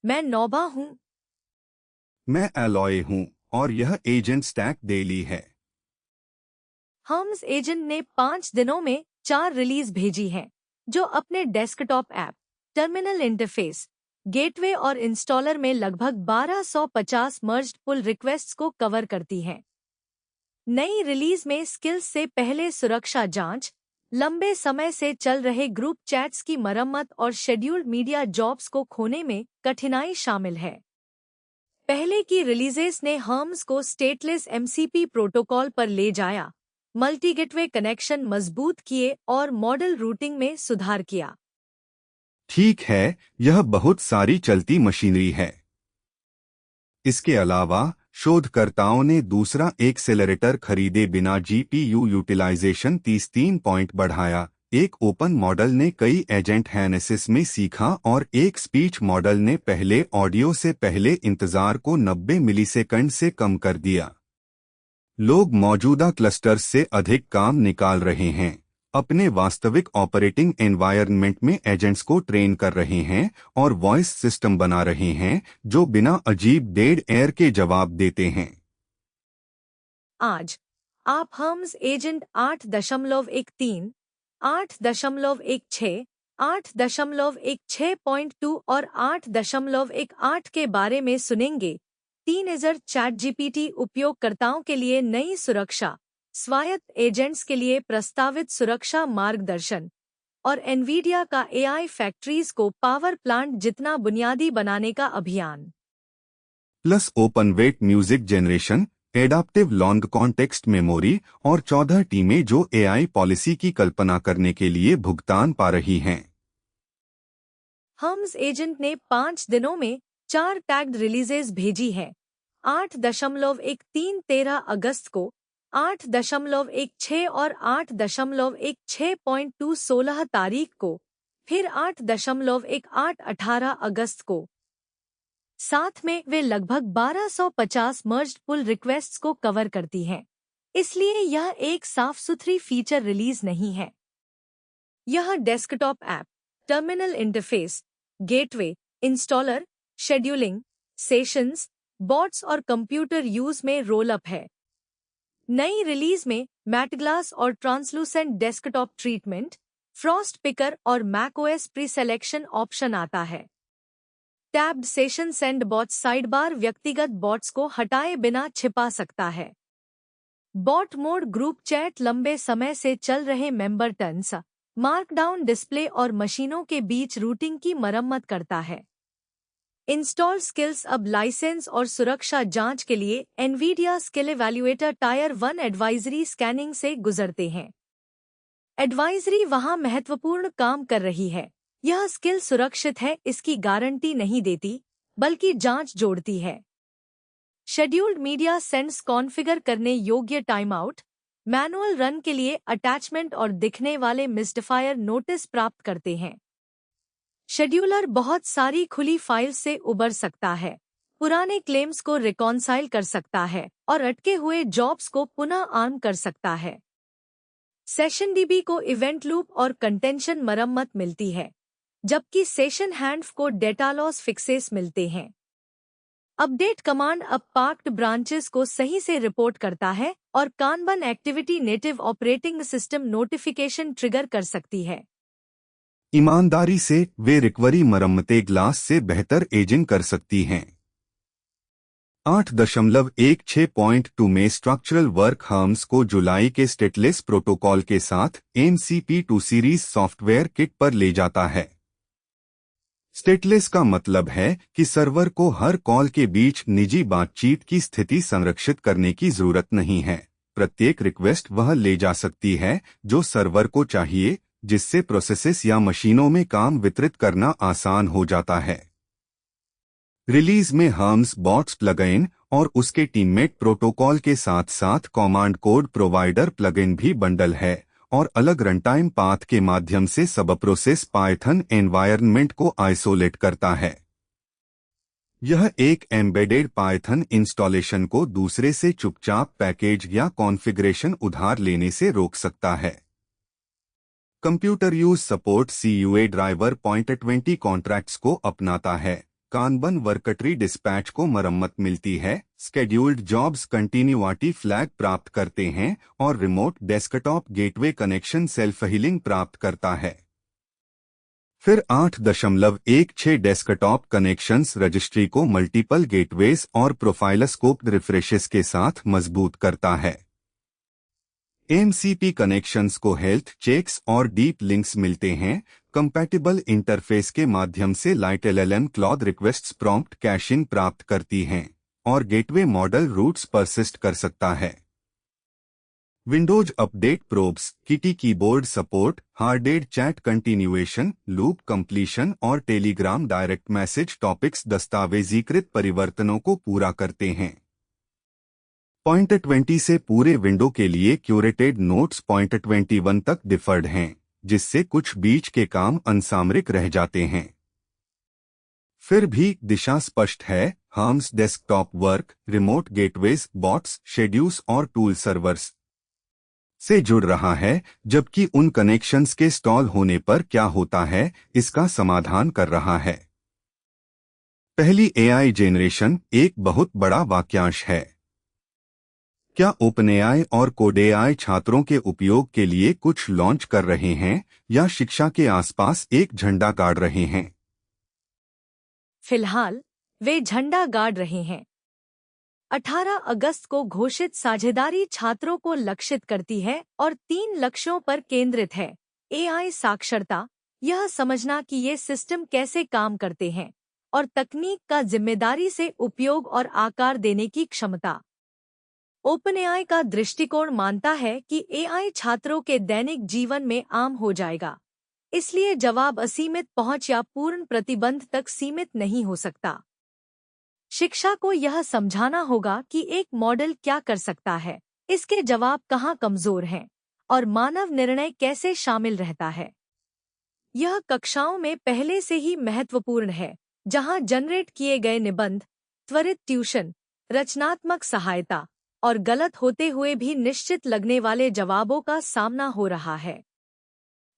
मैं नोबा हूँ। मैं एलॉय हूँ और यह एजेंट स्टैक डेली है। हम्स एजेंट ने 5 दिनों में 4 रिलीज भेजी हैं, जो अपने desktop app, terminal interface, gateway और इंस्टॉलर में लगभग 1250 मर्ज्ड पुल रिक्वेस्ट्स को कवर करती हैं। नई रिलीज में स्किल्स से पहले सुरक्षा जांच, लंबे समय से चल रहे ग्रुप चैट्स की मरम्मत और शेड्यूल्ड मीडिया जॉब्स को खोने में कठिनाई शामिल है। पहले की रिलीजेस ने हम्स को स्टेटलेस एमसीपी प्रोटोकॉल पर ले जाया, मल्टी गेटवे कनेक्शन मजबूत किए और मॉडल रूटिंग में सुधार किया। ठीक है, यह बहुत सारी चलती मशीनरी है। इसके अलावा शोधकर्ताओं ने दूसरा एक्सेलरेटर खरीदे बिना जीपीयू यूटिलाइजेशन 33 पॉइंट बढ़ाया। एक ओपन मॉडल ने कई एजेंट एनालिसिस में सीखा और एक स्पीच मॉडल ने पहले ऑडियो से पहले इंतजार को 90 मिलीसेकंड से कम कर दिया। लोग मौजूदा क्लस्टर्स से अधिक काम निकाल रहे हैं, अपने वास्तविक ऑपरेटिंग एनवायरनमेंट में एजेंट्स को ट्रेन कर रहे हैं और वॉइस सिस्टम बना रहे हैं जो बिना अजीब डेड एयर के जवाब देते हैं। आज आप हम्स एजेंट 8.13, 8.16, 8.16.2 और 8.18 के बारे में सुनेंगे। टीनेजर चैटजीपीटी उपयोगकर्ताओं के लिए नई सुरक्षा, स्वायत्त एजेंट्स के लिए प्रस्तावित सुरक्षा मार्गदर्शन और एनवीडिया का एआई फैक्ट्रीज को पावर प्लांट जितना बुनियादी बनाने का अभियान। Plus open weight music generation, adaptive long context memory और 14 टीमें जो एआई पॉलिसी की कल्पना करने के लिए भुगतान पा रही हैं। हम्स एजेंट ने 5 दिनों में 4 टैग्ड रिलीजेस भेजी है। 8.13 अगस्त को, 8.16 और 8.16.2 16 तारीख को, फिर 8.18 अगस्त को। साथ में वे लगभग 1250 मर्ज्ड पुल रिक्वेस्ट्स को कवर करती हैं, इसलिए यह एक साफ सुथरी फीचर रिलीज नहीं है। यह desktop app, terminal interface, gateway, installer, scheduling, sessions, bots और कंप्यूटर यूज में रोल अप है। नई रिलीज में मैटग्लास और translucent desktop treatment, Frost picker और मैकओएस प्री सेलेक्शन ऑप्शन आता है। Tabbed session send bots sidebar व्यक्तिगत बॉट्स को हटाए बिना छिपा सकता है। बॉट मोड ग्रुप चैट लंबे समय से चल रहे मेंबर टर्न्स, मार्कडाउन डिस्प्ले और मशीनों के बीच रूटिंग की मरम्मत करता है। इंस्टॉल स्किल्स अब लाइसेंस और सुरक्षा जांच के लिए Nvidia skill evaluator tier 1 advisory scanning से गुजरते हैं। एडवाइजरी वहां महत्वपूर्ण काम कर रही है। यह स्किल सुरक्षित है इसकी गारंटी नहीं देती, बल्कि जांच जोड़ती है। शेड्यूल्ड मीडिया सेंड्स कॉन्फ़िगर करने योग्य टाइम आउट, मैनुअल रन के लिए अटैचमेंट और दिखने वाले मिसडिफायर नोटिस प्राप्त करते हैं। शेड्यूलर बहुत सारी खुली फाइल्स से उबर सकता है, पुराने क्लेम्स को रिकॉन्साइल कर सकता है और अटके हुए जॉब्स को पुनः आर्म कर सकता है। सेशन डीबी को इवेंट लूप और कंटेंशन मरम्मत मिलती है, जबकि सेशन हैंड्स को डेटा लॉस फिक्सेस मिलते हैं। अपडेट कमांड अब पार्क्ड ब्रांचेस को सही से रिपोर्ट करता है और kanban activity native operating system notification trigger कर सकती है। ईमानदारी से वे रिकवरी मरम्मतें ग्लास से बेहतर एजिंग कर सकती हैं। 8.16.2 में स्ट्रक्चरल वर्क हम्स को जुलाई के स्टेटलेस प्रोटोकॉल के साथ MCP2 सीरीज सॉफ्टवेयर किट पर ले जाता है। स्टेटलेस का मतलब है कि सर्वर को हर कॉल के बीच निजी बातचीत की स्थिति संरक्षित करने की जरूरत नहीं है। प्रत्येक रिक्वेस्ट वह ले जा सकती है जो सर्वर को चाहिए, जिससे प्रोसेसेस या मशीनों में काम वितरित करना आसान हो जाता है। रिलीज में हम्स बॉट्स प्लगइन और उसके टीममेट प्रोटोकॉल के साथ साथ कमांड कोड प्रोवाइडर प्लगइन भी बंडल है और अलग रनटाइम पाथ के माध्यम से सब प्रोसेस पाइथन एनवायरनमेंट को आइसोलेट करता है। यह एक एम्बेडेड पाइथन इंस्टॉलेशन को दूसरे से चुपचाप पैकेज या कॉन्फ़िगरेशन उधार लेने से रोक सकता है। Computer use support CUA driver .20 contracts को अपनाता है, कानबन वर्कट्री डिस्पैच को मरम्मत मिलती है, स्केड्यूल्ड जॉब्स कंटिन्यूटी फ्लैग प्राप्त करते हैं और remote desktop gateway connection self healing प्राप्त करता है। फिर 8.16 डेस्कटॉप कनेक्शंस रजिस्ट्री को मल्टीपल गेटवेज और प्रोफाइलोस्कोप्ड रिफ्रेशेस के साथ मजबूत करता है। एमसीपी कनेक्शंस को हेल्थ चेक्स और डीप लिंक्स मिलते हैं, कंपैटिबल इंटरफेस के माध्यम से light LLM Claude requests prompt caching प्राप्त करती हैं और गेटवे मॉडल रूट्स परसिस्ट कर सकता है। Windows update probes, kitty keyboard support, hardened chat continuation, loop completion और टेलीग्राम डायरेक्ट मैसेज टॉपिक्स दस्तावेजीकृत परिवर्तनों को पूरा करते हैं। .20 से पूरे विंडो के लिए क्यूरेटेड नोट्स .21 तक डिफर्ड हैं, जिससे कुछ बीच के काम अनसामरिक रह जाते हैं। फिर भी दिशा स्पष्ट है। Harms desktop work, remote gateways, bots, schedules और टूल सर्वर्स से जुड़ रहा है, जबकि उन कनेक्शंस के स्टॉल होने पर क्या होता है, इसका समाधान कर रहा है। पहली एआई जेनरेशन एक बहुत बड़ा वाक्यांश है। क्या ओपनएआई और कोडएआई छात्रों के उपयोग के लिए कुछ लॉन्च कर रहे हैं या शिक्षा के आसपास एक झंडा गाड़ रहे हैं? फिलहाल वे झंडा गाड़ रहे हैं। 18 अगस्त को घोषित साझेदारी छात्रों को लक्षित करती है और 3 लक्ष्यों पर केंद्रित है। एआई साक्षरता, यह समझना कि ये सिस्टम कैसे काम करते हैं और तकनीक का जिम्मेदारी से उपयोग और आकार देने की क्षमता। ओपनएआई का दृष्टिकोण मानता है कि एआई छात्रों के दैनिक जीवन में आम हो जाएगा, इसलिए जवाब असीमित पहुंच या पूर्ण प्रतिबंध तक सीमित नहीं हो सकता। शिक्षा को यह समझाना होगा कि एक मॉडल क्या कर सकता है, इसके जवाब कहाँ कमजोर हैं और मानव निर्णय कैसे शामिल रहता है। यह कक्षाओं में पहले से ही महत्वपूर्ण है, जहाँ जनरेट किए गए निबंध, त्वरित ट्यूशन, रचनात्मक सहायता और गलत होते हुए भी निश्चित लगने वाले जवाबों का सामना हो रहा है।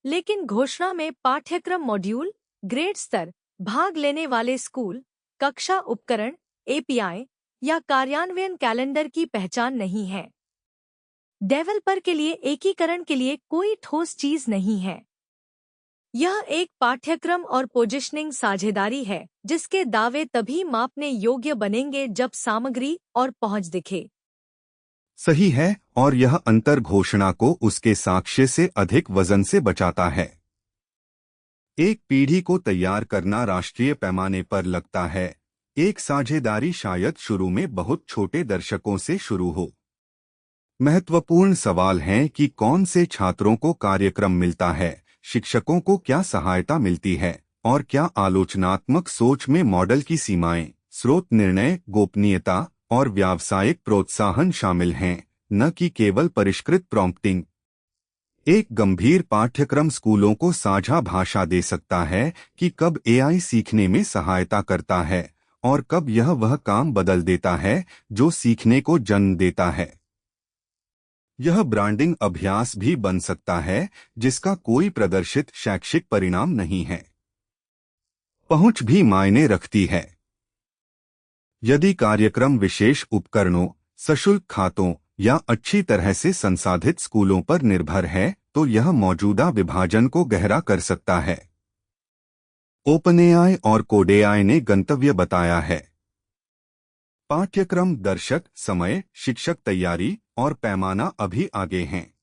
लेकिन घोषणा में पाठ्यक्रम मॉड्यूल, ग्रेड स्तर, भाग लेने वाले स्कूल, कक्षा उपकरण, एपीआई या कार्यान्वयन कैलेंडर की पहचान नहीं है। डेवलपर के लिए एकीकरण के लिए कोई ठोस चीज नहीं है। यह एक पाठ्यक्रम और पोजिशनिंग साझेदारी है, जिसके दावे तभी मापने योग्य बनेंगे जब सामग्री और पहुंच दिखे। सही है, और यह अंतर घोषणा को उसके साक्ष्य से अधिक वजन से बचाता है। एक पीढ़ी को तैयार करना राष्ट्रीय पैमाने पर लगता है। एक साझेदारी शायद शुरू में बहुत छोटे दर्शकों से शुरू हो। महत्वपूर्ण सवाल है कि कौन से छात्रों को कार्यक्रम मिलता है, शिक्षकों को क्या सहायता मिलती है और क्या आलोचनात्मक सोच में मॉडल की सीमाएं, स्रोत निर्णय, गोपनीयता और व्यावसायिक प्रोत्साहन शामिल हैं, न कि केवल परिष्कृत प्रॉम्प्टिंग। एक गंभीर पाठ्यक्रम स्कूलों को साझा भाषा दे सकता है कि कब एआई सीखने में सहायता करता है और कब यह वह काम बदल देता है जो सीखने को जन्म देता है। यह ब्रांडिंग अभ्यास भी बन सकता है जिसका कोई प्रदर्शित शैक्षिक परिणाम नहीं है। पहुंच भी मायने रखती है। यदि कार्यक्रम विशेष उपकरणों, सशुल्क खातों या अच्छी तरह से संसाधित स्कूलों पर निर्भर है, तो यह मौजूदा विभाजन को गहरा कर सकता है। ओपनएआई और कोडएआई ने गंतव्य बताया है। पाठ्यक्रम, दर्शक, समय, शिक्षक तैयारी और पैमाना अभी आगे हैं।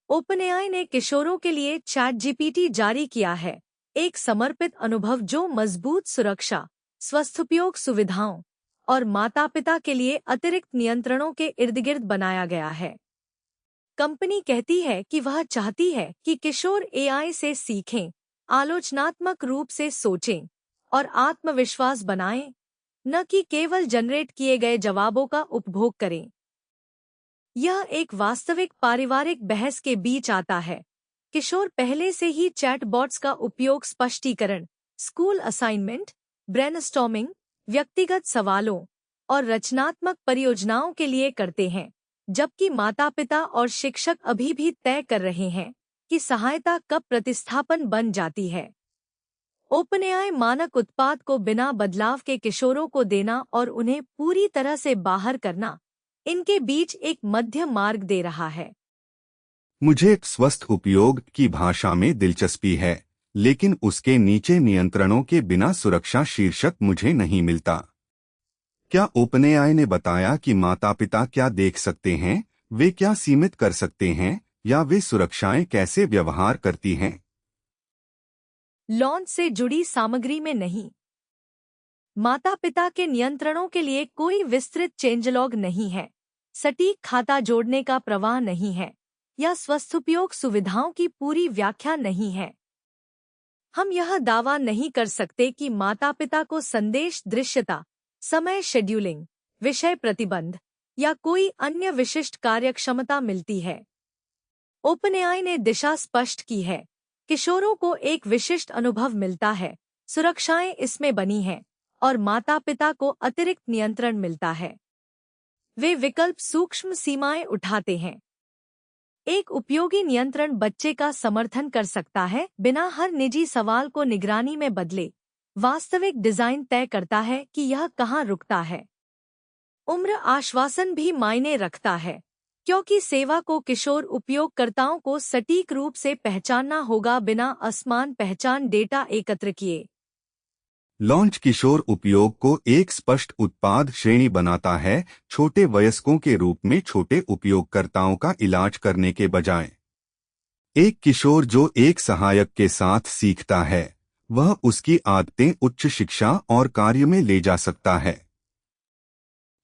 ओपनएआई ने किशोरों के लिए चैटजीपीटी जारी किया है, एक समर्पित अनुभव जो मजबूत सुरक्षा, स्वस्थोपयोग सुविधाओं और माता-पिता के लिए अतिरिक्त नियंत्रणों के इर्द-गिर्द बनाया गया है। कंपनी कहती है कि वह चाहती है कि किशोर एआई से सीखें, आलोचनात्मक रूप से सोचें और आत्मविश्वास बनाएं, न कि केवल जनरेट किए गए जवाबों का उपभोग करें। यह एक वास्तविक पारिवारिक बहस के बीच आता है। किशोर पहले से ही चैटबॉट्स का उपयोग स्पष्टीकरण, स्कूल असाइनमेंट, ब्रेनस्टॉर्मिंग, व्यक्तिगत सवालों और रचनात्मक परियोजनाओं के लिए करते हैं, जबकि माता-पिता और शिक्षक अभी भी तय कर रहे हैं कि सहायता कब प्रतिस्थापन बन जाती है। ओपनएआई मानक उत्पाद को बिना बदलाव के किशोरों को देना और उन्हें पूरी तरह से बाहर करना, इनके बीच एक मध्य मार्ग दे रहा है। मुझे स्वस्थ उपयोग की भाषा में दिलचस्पी है, लेकिन उसके नीचे नियंत्रणों के बिना सुरक्षा शीर्षक मुझे नहीं मिलता। क्या ओपनएआई ने बताया कि माता-पिता क्या देख सकते हैं, वे क्या सीमित कर सकते हैं, या वे सुरक्षाएं कैसे व्यवहार करती हैं? लॉन्च से जुड़ी सामग्री में नहीं। माता-पिता के नियंत्रणों के लिए कोई विस्तृत चेंजलॉग नहीं है, सटीक खाता जोड़ने का प्रवाह नहीं है, या स्वस्थोपयोग सुविधाओं की पूरी व्याख्या नहीं है। हम यह दावा नहीं कर सकते कि माता-पिता को संदेश दृश्यता, समय शेड्यूलिंग, विषय प्रतिबंध या कोई अन्य विशिष्ट कार्यक्षमता मिलती है। ओपनएआई ने दिशा स्पष्ट की है, किशोरों को एक विशिष्ट अनुभव मिलता है, सुरक्षाएं इसमें बनी हैं, और माता-पिता को अतिरिक्त नियंत्रण मिलता है। वे विकल्प सूक्ष्म सीमाएं उठाते हैं। एक उपयोगी नियंत्रण बच्चे का समर्थन कर सकता है, बिना हर निजी सवाल को निगरानी में बदले। वास्तविक डिजाइन तय करता है कि यह कहाँ रुकता है। उम्र आश्वासन भी मायने रखता है, क्योंकि सेवा को किशोर उपयोगकर्ताओं को सटीक रूप से पहचानना होगा बिना असमान पहचान डेटा एकत्र किए। लॉन्च किशोर उपयोग को एक स्पष्ट उत्पाद श्रेणी बनाता है, छोटे वयस्कों के रूप में छोटे उपयोगकर्ताओं का इलाज करने के बजाय। एक किशोर जो एक सहायक के साथ सीखता है, वह उसकी आदतें उच्च शिक्षा और कार्य में ले जा सकता है।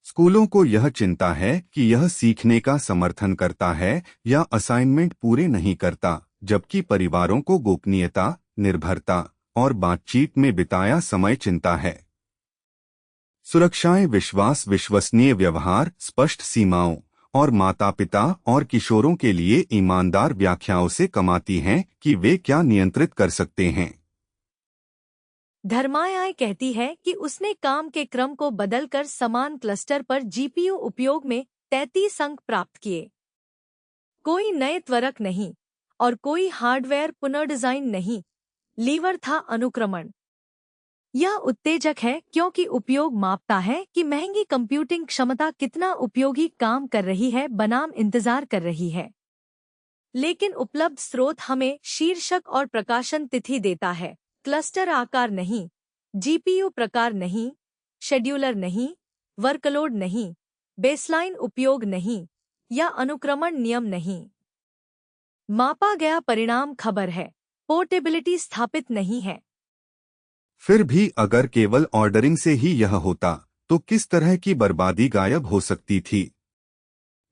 स्कूलों को यह चिंता है कि यह सीखने का समर्थन करता है या असाइनमेंट पूरे नहीं करता, जबकि परिवारों को गोपनीयता, निर्भरता और बातचीत में बिताया समय चिंता है। सुरक्षाएं विश्वास, विश्वसनीय व्यवहार, स्पष्ट सीमाओं और माता-पिता और किशोरों के लिए ईमानदार व्याख्याओं से कमाती हैं कि वे क्या नियंत्रित कर सकते हैं। धर्मायाय कहती है कि उसने काम के क्रम को बदलकर समान क्लस्टर पर जीपीयू उपयोग में 33 अंक प्राप्त किए। कोई नए त्वरक नहीं और कोई हार्डवेयर पुनर्डिजाइन नहीं, लीवर था अनुक्रमण। यह उत्तेजक है क्योंकि उपयोग मापता है कि महंगी कंप्यूटिंग क्षमता कितना उपयोगी काम कर रही है बनाम इंतजार कर रही है। लेकिन उपलब्ध स्रोत हमें शीर्षक और प्रकाशन तिथि देता है, क्लस्टर आकार नहीं, जीपीयू प्रकार नहीं, शेड्यूलर नहीं, वर्कलोड नहीं, बेसलाइन उपयोग नहीं, या अनुक्रमण नियम नहीं। मापा गया परिणाम खबर है, पोर्टेबिलिटी स्थापित नहीं है। फिर भी अगर केवल ऑर्डरिंग से ही यह होता, तो किस तरह की बर्बादी गायब हो सकती थी?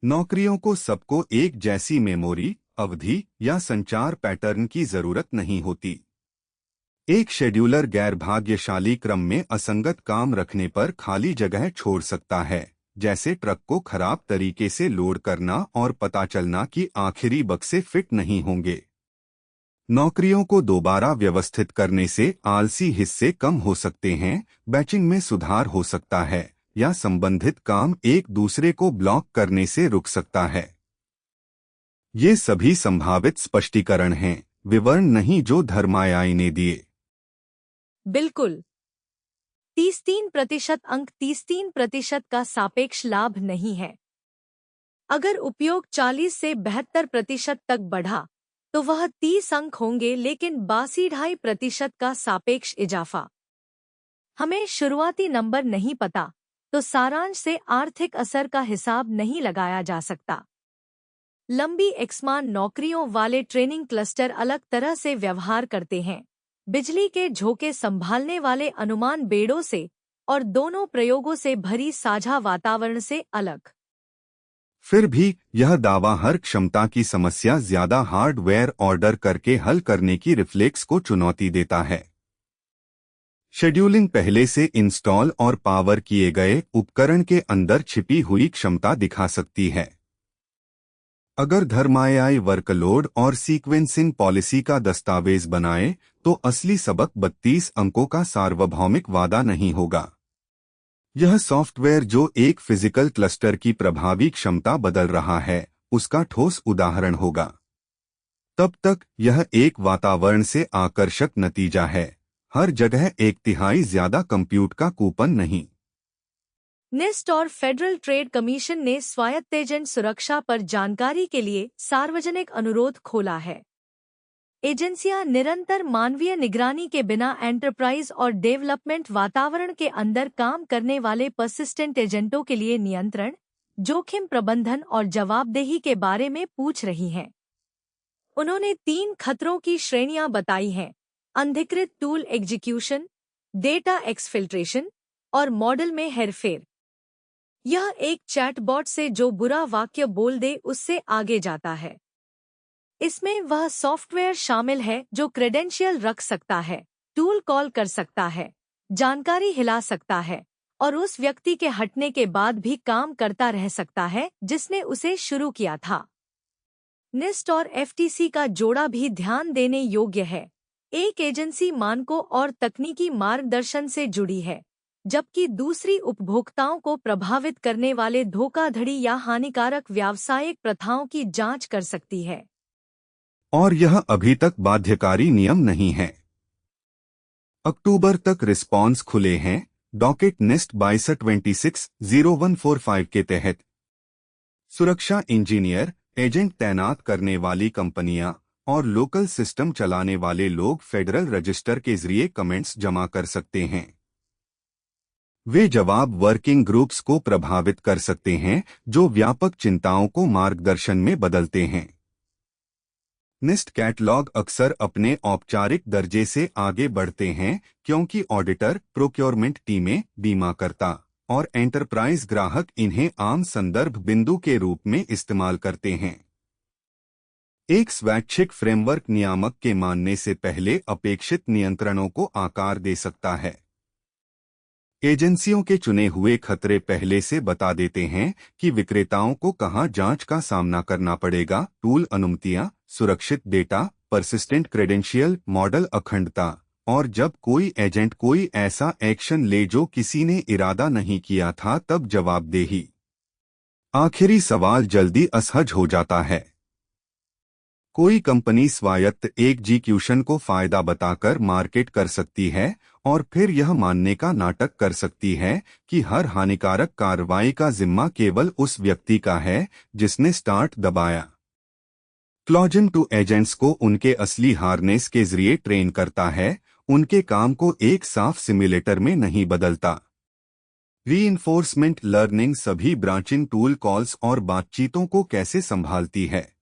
नौकरियों को सबको एक जैसी मेमोरी, अवधि या संचार पैटर्न की जरूरत नहीं होती। एक शेड्यूलर गैर भाग्यशाली क्रम में असंगत काम रखने पर खाली जगह छोड़ सकता है, जैसे ट्रक को खराब तरीके से लोड करना और पता चलना कि आखिरी बक्से फिट नहीं होंगे। नौकरियों को दोबारा व्यवस्थित करने से आलसी हिस्से कम हो सकते हैं, बैचिंग में सुधार हो सकता है, या संबंधित काम एक दूसरे को ब्लॉक करने से रुक सकता है। ये सभी संभावित स्पष्टीकरण हैं, विवरण नहीं जो धर्मायाई ने दिए। बिल्कुल। 33% अंक 33% का सापेक्ष लाभ नहीं है। अगर उपयोग 40 से 72% तक बढ़ा, तो वह 30 अंक होंगे, लेकिन 82.5% का सापेक्ष इजाफा। हमें शुरुआती नंबर नहीं पता, तो सारांश से आर्थिक असर का हिसाब नहीं लगाया जा सकता। लंबी एक्समान नौकरियों वाले ट्रेनिंग क्लस्टर अलग तरह से व्यवहार करते हैं, बिजली के झोंके संभालने वाले अनुमान बेड़ों से और दोनों प्रयोगों से भरी साझा वातावरण से अलग। फिर भी यह दावा हर क्षमता की समस्या ज्यादा हार्डवेयर ऑर्डर करके हल करने की रिफ्लेक्स को चुनौती देता है। शेड्यूलिंग पहले से इंस्टॉल और पावर किए गए उपकरण के अंदर छिपी हुई क्षमता दिखा सकती है। अगर धर्मायाई वर्कलोड और सीक्वेंसिंग पॉलिसी का दस्तावेज बनाए, तो असली सबक 32 अंकों का सार्वभौमिक वादा नहीं होगा। यह सॉफ्टवेयर जो एक फिजिकल क्लस्टर की प्रभावी क्षमता बदल रहा है, उसका ठोस उदाहरण होगा। तब तक यह एक वातावरण से आकर्षक नतीजा है, हर जगह 1/3 ज्यादा कंप्यूट का कूपन नहीं। निस्ट और फेडरल ट्रेड कमीशन ने स्वायत्त एजेंट सुरक्षा पर जानकारी के लिए सार्वजनिक अनुरोध खोला है। एजेंसियां निरंतर मानवीय निगरानी के बिना एंटरप्राइज और डेवलपमेंट वातावरण के अंदर काम करने वाले परसिस्टेंट एजेंटों के लिए नियंत्रण, जोखिम प्रबंधन और जवाबदेही के बारे में पूछ रही हैं। उन्होंने 3 खतरों की श्रेणियां बताई हैं: अनधिकृत टूल एग्जीक्यूशन, डेटा एक्सफिल्ट्रेशन और मॉडल में हेरफेर। यह एक चैटबॉट से जो बुरा वाक्य बोल दे उससे आगे जाता है। इसमें वह सॉफ्टवेयर शामिल है जो क्रेडेंशियल रख सकता है, टूल कॉल कर सकता है, जानकारी हिला सकता है और उस व्यक्ति के हटने के बाद भी काम करता रह सकता है जिसने उसे शुरू किया था। निस्ट और एफटीसी का जोड़ा भी ध्यान देने योग्य है। एक एजेंसी मानकों और तकनीकी मार्गदर्शन से जुड़ी है, जबकि दूसरी उपभोक्ताओं को प्रभावित करने वाले धोखाधड़ी या हानिकारक व्यावसायिक प्रथाओं की जांच कर सकती है। और यह अभी तक बाध्यकारी नियम नहीं है। अक्टूबर तक रिस्पॉन्स खुले हैं। डॉकेट निस्ट 22-26-0145 के तहत सुरक्षा इंजीनियर, एजेंट तैनात करने वाली कंपनियां और लोकल सिस्टम चलाने वाले लोग फेडरल रजिस्टर के जरिए कमेंट्स जमा कर सकते हैं। वे जवाब वर्किंग ग्रुप्स को प्रभावित कर सकते हैं जो व्यापक चिंताओं को मार्गदर्शन में बदलते हैं। निस्ट कैटलॉग अक्सर अपने औपचारिक दर्जे से आगे बढ़ते हैं क्योंकि ऑडिटर, प्रोक्योरमेंट टीमें, बीमाकर्ता और एंटरप्राइज ग्राहक इन्हें आम संदर्भ बिंदु के रूप में इस्तेमाल करते हैं। एक स्वैच्छिक फ्रेमवर्क नियामक के मानने से पहले अपेक्षित नियंत्रणों को आकार दे सकता है। एजेंसियों के चुने हुए खतरे पहले से बता देते हैं कि विक्रेताओं को कहां जांच का सामना करना पड़ेगा: टूल अनुमतियां, सुरक्षित डेटा, परसिस्टेंट क्रेडेंशियल, मॉडल अखंडता, और जब कोई एजेंट कोई ऐसा एक्शन ले जो किसी ने इरादा नहीं किया था तब जवाबदेही। आखिरी सवाल जल्दी असहज हो जाता है। कोई कंपनी स्वायत्त एग्जीक्यूशन को फायदा बताकर मार्केट कर सकती है और फिर यह मानने का नाटक कर सकती है कि हर हानिकारक कार्रवाई का जिम्मा केवल उस व्यक्ति का है जिसने स्टार्ट दबाया। क्लॉजन टू एजेंट्स को उनके असली हार्नेस के जरिए ट्रेन करता है, उनके काम को एक साफ सिम्युलेटर में नहीं बदलता। रीइंफोर्समेंट लर्निंग सभी ब्रांचिंग टूल कॉल्स और बातचीतों को कैसे संभालती है?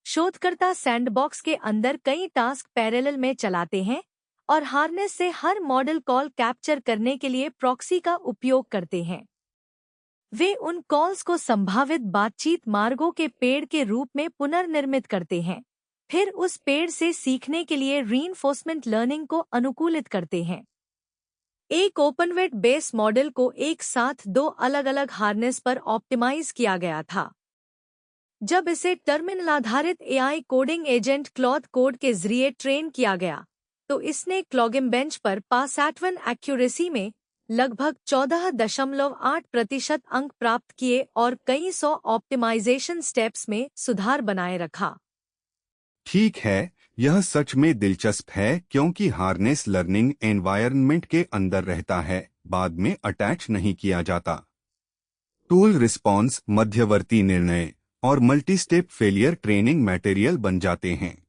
शोधकर्ता सैंडबॉक्स के अंदर कई टास्क पैरेलल में चलाते हैं और हार्नेस से हर मॉडल कॉल कैप्चर करने के लिए प्रॉक्सी का उपयोग करते हैं। वे उन कॉल्स को संभावित बातचीत मार्गों के पेड़ के रूप में पुनर्निर्मित करते हैं, फिर उस पेड़ से सीखने के लिए रीइंफोर्समेंट लर्निंग को अनुकूलित करते हैं। एक ओपनवेट बेस मॉडल को एक साथ 2 अलग-अलग हार्नेस पर ऑप्टिमाइज किया गया था। जब इसे टर्मिनल आधारित AI coding agent Claude code के जरिए ट्रेन किया गया, तो इसने क्लॉगिमबेंच पर पास-8 एक्यूरेसी में लगभग 14.8% अंक प्राप्त किए और कई सौ ऑप्टिमाइजेशन स्टेप्स में सुधार बनाए रखा। ठीक है, यह सच में दिलचस्प है क्योंकि हार्नेस लर्निंग एनवायरनमेंट के अंदर रहता है, बाद में अटैच नहीं किया जाता। टूल रिस्पॉन्स, मध्यवर्ती निर्णय और मल्टी-स्टेप फेलियर ट्रेनिंग मटेरियल बन जाते हैं।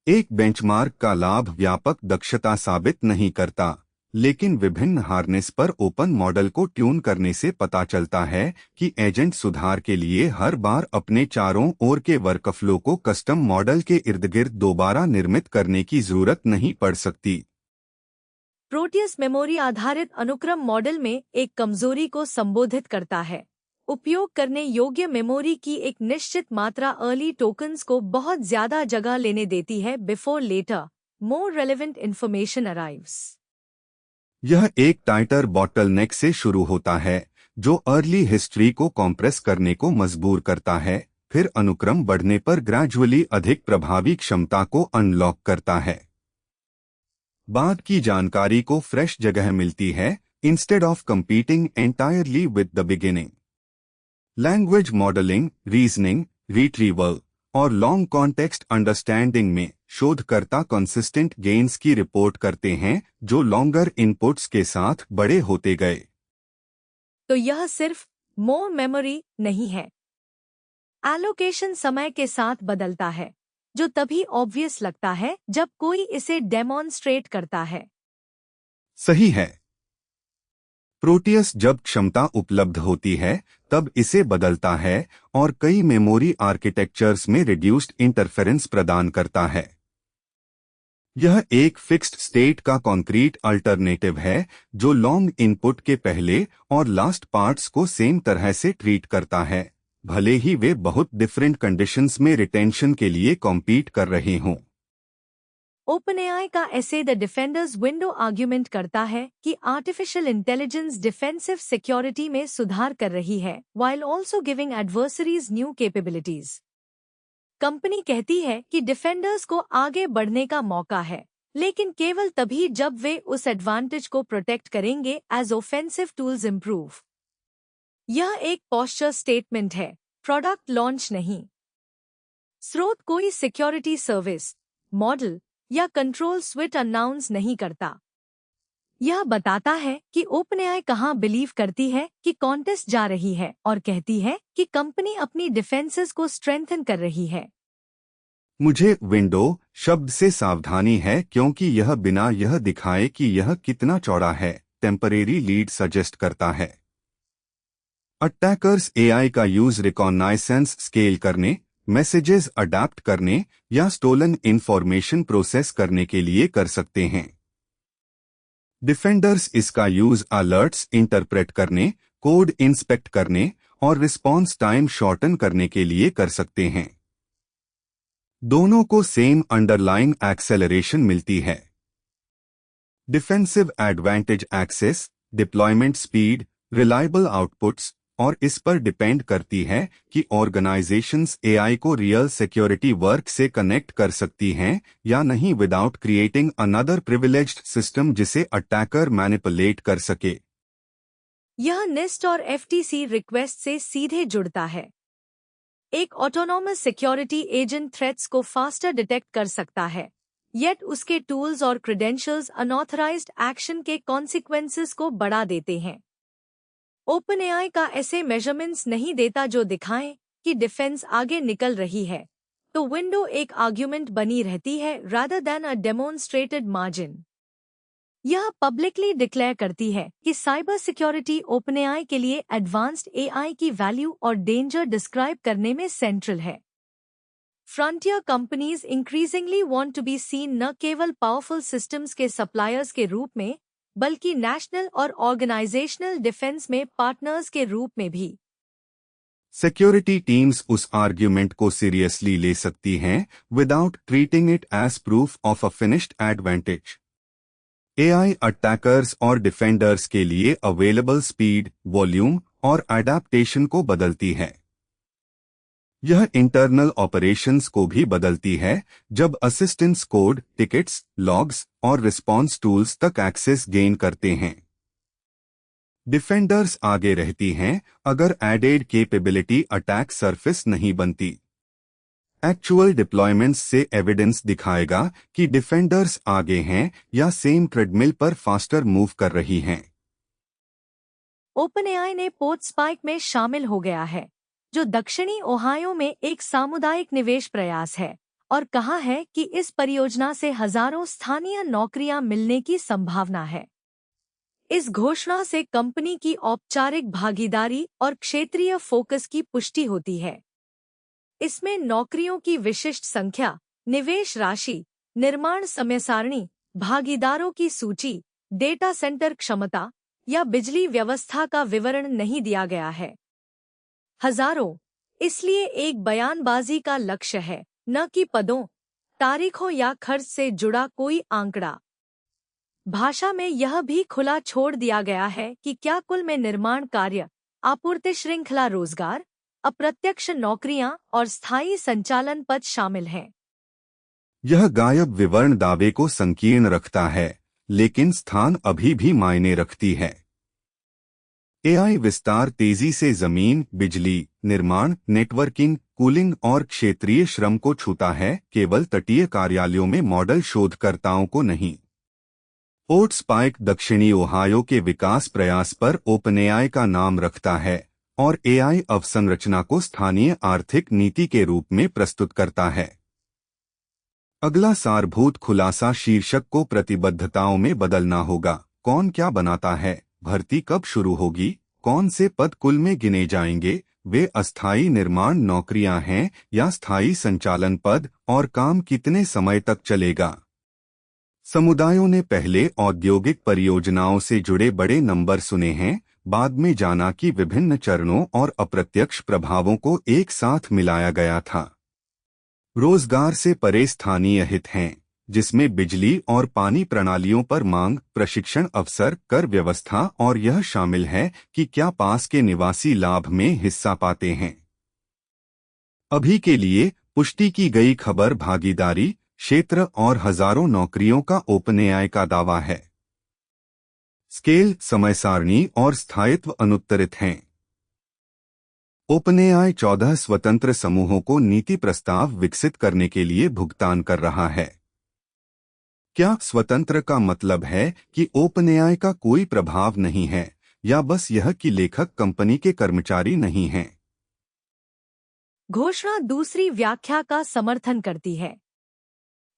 एक बेंचमार्क का लाभ व्यापक दक्षता साबित नहीं करता, लेकिन विभिन्न हार्नेस पर ओपन मॉडल को ट्यून करने से पता चलता है कि एजेंट सुधार के लिए हर बार अपने चारों ओर के वर्कफ्लो को कस्टम मॉडल के इर्द-गिर्द दोबारा निर्मित करने की जरूरत नहीं पड़ सकती। प्रोटियस मेमोरी आधारित अनुक्रम मॉडल में एक कमजोरी को संबोधित करता है। उपयोग करने योग्य मेमोरी की एक निश्चित मात्रा अर्ली टोकन्स को बहुत ज्यादा जगह लेने देती है बिफोर लेटर मोर रेलेवेंट इन्फॉर्मेशन अराइव्स। यह एक टाइटर बॉटलनेक से शुरू होता है जो अर्ली हिस्ट्री को कॉम्प्रेस करने को मजबूर करता है, फिर अनुक्रम बढ़ने पर ग्रेजुअली अधिक प्रभावी क्षमता को अनलॉक करता है। बाद की जानकारी को फ्रेश जगह मिलती है instead of competing entirely with the beginning. Language modelling, reasoning, retrieval और लॉन्ग कॉन्टेक्स्ट अंडरस्टैंडिंग में शोधकर्ता कंसिस्टेंट गेन्स की रिपोर्ट करते हैं जो लॉन्गर इनपुट्स के साथ बड़े होते गए। तो यह सिर्फ मोर मेमोरी नहीं है, एलोकेशन समय के साथ बदलता है, जो तभी ऑब्वियस लगता है जब कोई इसे डेमोन्स्ट्रेट करता है। सही है। प्रोटियस जब क्षमता उपलब्ध होती है तब इसे बदलता है और कई मेमोरी आर्किटेक्चर्स में रिड्यूस्ड इंटरफेरेंस प्रदान करता है। यह एक फिक्स्ड स्टेट का कॉन्क्रीट अल्टरनेटिव है जो लॉन्ग इनपुट के पहले और लास्ट पार्ट्स को सेम तरह से ट्रीट करता है, भले ही वे बहुत डिफरेंट कंडीशंस में रिटेंशन के लिए कॉम्पीट कर रहे हों। ओपनएआई का ऐसे द डिफेंडर्स विंडो आर्ग्यूमेंट करता है कि आर्टिफिशियल इंटेलिजेंस डिफेंसिव सिक्योरिटी में सुधार कर रही है while also giving adversaries new capabilities. Company कहती है कि डिफेंडर्स को आगे बढ़ने का मौका है, लेकिन केवल तभी जब वे उस एडवांटेज को प्रोटेक्ट करेंगे एज ऑफेंसिव टूल्स इम्प्रूव। यह एक पोस्चर स्टेटमेंट है, प्रोडक्ट लॉन्च नहीं। स्रोत कोई सिक्योरिटी सर्विस, मॉडल या कंट्रोल स्विच अनाउंस नहीं करता। यह बताता है कि ओपनएआई कहां बिलीव करती है कि कॉन्टेस्ट जा रही है और कहती है कि कंपनी अपनी डिफेंसेस को स्ट्रेंथन कर रही है। मुझे विंडो शब्द से सावधानी है क्योंकि यह बिना यह दिखाए कि यह कितना चौड़ा है टेम्परेरी लीड सजेस्ट करता है। अटैकर्स एआई का यूज रिकॉग्नाइसेंस स्केल करने, मैसेजेस अडैप्ट करने या स्टोलन इंफॉर्मेशन प्रोसेस करने के लिए कर सकते हैं। डिफेंडर्स इसका यूज अलर्ट्स इंटरप्रेट करने, कोड इंस्पेक्ट करने और रिस्पॉन्स टाइम शॉर्टन करने के लिए कर सकते हैं। दोनों को सेम अंडरलाइन एक्सेलरेशन मिलती है। Defensive advantage access, deployment speed, reliable outputs और इस पर डिपेंड करती है कि ऑर्गेनाइजेशंस एआई को रियल सिक्योरिटी वर्क से कनेक्ट कर सकती हैं या नहीं without creating another privileged system जिसे अटैकर मैनिपुलेट कर सके। यह निस्ट और एफटीसी रिक्वेस्ट से सीधे जुड़ता है। एक ऑटोनॉमस सिक्योरिटी एजेंट थ्रेट्स को फास्टर डिटेक्ट कर सकता है, येट उसके टूल्स और क्रेडेंशियल्स अनऑथराइज्ड एक्शन के कॉन्सिक्वेंसेस को बढ़ा देते हैं। ओपनएआई का ऐसे मेजरमेंट्स नहीं देता जो दिखाएं कि डिफेंस आगे निकल रही है, तो विंडो एक आर्ग्यूमेंट बनी रहती है rather than a demonstrated margin. यह पब्लिकली डिक्लेयर करती है कि साइबर सिक्योरिटी ओपनएआई के लिए एडवांस्ड एआई की वैल्यू और डेंजर डिस्क्राइब करने में सेंट्रल है। Frontier companies increasingly want to be seen न केवल पावरफुल सिस्टम्स के सप्लायर्स के रूप में बल्कि नेशनल और ऑर्गेनाइजेशनल डिफेंस में पार्टनर्स के रूप में भी। सिक्योरिटी टीम्स उस आर्ग्यूमेंट को सीरियसली ले सकती हैं without treating it as proof of a finished advantage. AI attackers और डिफेंडर्स के लिए अवेलेबल स्पीड, वॉल्यूम और एडेप्टेशन को बदलती है। यह इंटरनल ऑपरेशंस को भी बदलती है जब असिस्टेंस कोड, टिकट्स, लॉग्स और रिस्पॉन्स टूल्स तक एक्सेस गेन करते हैं। डिफेंडर्स आगे रहती हैं अगर एडेड कैपेबिलिटी अटैक सरफेस नहीं बनती। एक्चुअल डिप्लॉयमेंट्स से एविडेंस दिखाएगा कि डिफेंडर्स आगे हैं या सेम ट्रेडमिल पर फास्टर मूव कर रही हैं। ओपनएआई ने पोर्ट स्पाइक में शामिल हो गया है, जो दक्षिणी ओहायो में एक सामुदायिक निवेश प्रयास है, और कहा है कि इस परियोजना से हजारों स्थानीय नौकरियां मिलने की संभावना है। इस घोषणा से कंपनी की औपचारिक भागीदारी और क्षेत्रीय फोकस की पुष्टि होती है। इसमें नौकरियों की विशिष्ट संख्या, निवेश राशि, निर्माण समय सारणी, भागीदारों की सूची, डेटा सेंटर क्षमता या बिजली व्यवस्था का विवरण नहीं दिया गया है। हजारों इसलिए एक बयानबाजी का लक्ष्य है, न कि पदों, तारीखों या खर्च से जुड़ा कोई आंकड़ा। भाषा में यह भी खुला छोड़ दिया गया है कि क्या कुल में निर्माण कार्य, आपूर्ति श्रृंखला, रोजगार, अप्रत्यक्ष नौकरियां और स्थायी संचालन पद शामिल हैं। यह गायब विवरण दावे को संकीर्ण रखता है, लेकिन स्थान अभी भी मायने रखती है। एआई विस्तार तेजी से जमीन, बिजली, निर्माण, नेटवर्किंग, कूलिंग और क्षेत्रीय श्रम को छूता है, केवल तटीय कार्यालयों में मॉडल शोधकर्ताओं को नहीं। ओट्सपाइक दक्षिणी ओहायो के विकास प्रयास पर ओपनएआई का नाम रखता है और एआई अवसंरचना को स्थानीय आर्थिक नीति के रूप में प्रस्तुत करता है। अगला सारभूत खुलासा शीर्षक को प्रतिबद्धताओं में बदलना होगा। कौन क्या बनाता है, भर्ती कब शुरू होगी, कौन से पद कुल में गिने जाएंगे, वे अस्थायी निर्माण नौकरियां हैं या स्थायी संचालन पद, और काम कितने समय तक चलेगा। समुदायों ने पहले औद्योगिक परियोजनाओं से जुड़े बड़े नंबर सुने हैं, बाद में जाना कि विभिन्न चरणों और अप्रत्यक्ष प्रभावों को एक साथ मिलाया गया था। रोजगार से परे स्थानीय हित हैं, जिसमें बिजली और पानी प्रणालियों पर मांग, प्रशिक्षण अवसर, कर व्यवस्था और यह शामिल है कि क्या पास के निवासी लाभ में हिस्सा पाते हैं। अभी के लिए पुष्टि की गई खबर भागीदारी, क्षेत्र और हजारों नौकरियों का ओपनएआई का दावा है। स्केल, समय सारणी और स्थायित्व अनुत्तरित हैं। ओपनएआई 14 स्वतंत्र समूहों को नीति प्रस्ताव विकसित करने के लिए भुगतान कर रहा है। क्या स्वतंत्र का मतलब है कि ओपनएआई का कोई प्रभाव नहीं है, या बस यह कि लेखक कंपनी के कर्मचारी नहीं हैं? घोषणा दूसरी व्याख्या का समर्थन करती है।